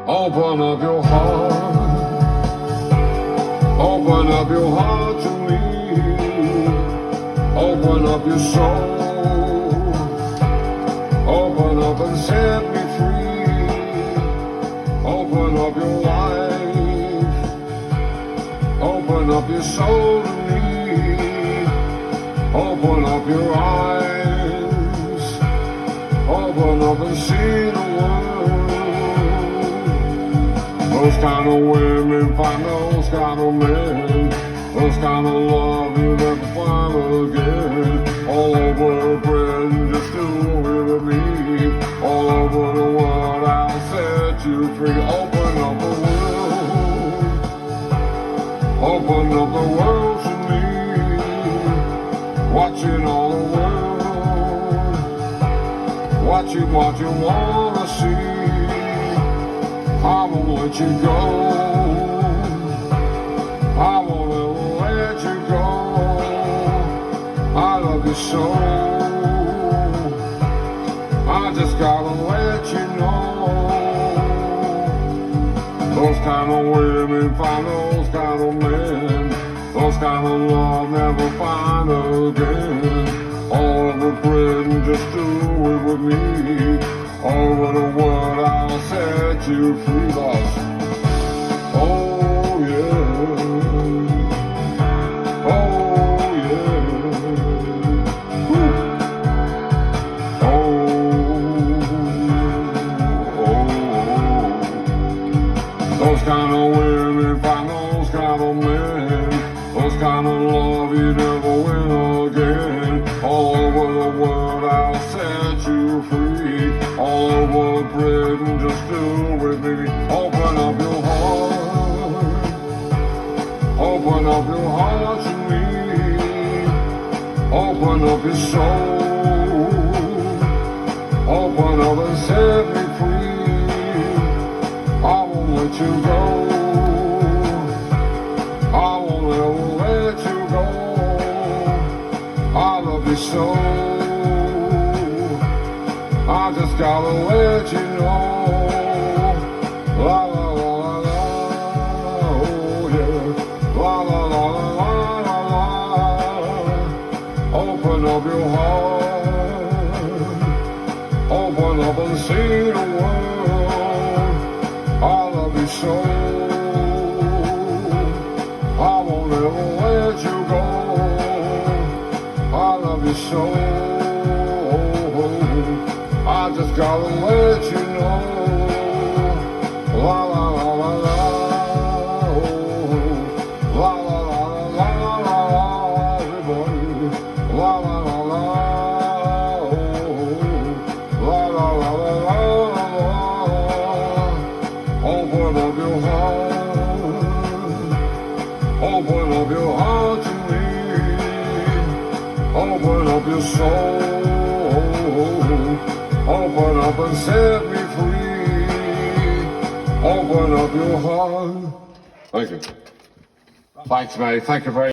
Open up your heart. Open up your heart to me. Open up your soul. Open up and set me free. Open up your life. Open up your soul to me. Open up your eyes. Open up and see the world. Those kind of women find those kind of men. Those kind of love you never find again. All over Britain, just do it with me. All over the world, I'll set you free. Open up the world. Open up the world to me. Watching all the world. Watching what you wanna see. I won't let you go. I won't ever let you go. I love you so. I just gotta let you know. Those kind of women find those kind of men. Those kind of love never find again. All over Britain, just do it with me. All over the world, I'll set you free, lost. Oh yeah. Oh yeah. Woo. Oh, oh. Those kind of women find those kind of men. Those kind of love you never win again. All over the world, I'll set you free. All over Britain, just do with me. Open up your heart. Open up your heart to me. Open up your soul. Open up and set me free. I won't let you go. I won't ever let you go. I love you so. I just gotta let you know. La la la la la, oh yeah. La la la la la la la. Open up your heart. Open up and see the world. I love you so. I won't ever let you go. I love you so. I just gotta let you know. La la la la la, oh. La la la la la la, everybody. La la la la, oh. La la la la la la. Open up your heart. Open up your heart to me. Open up your soul. Open up and set me free. Open up your heart. Thank you. Thanks, mate. Thank you very much.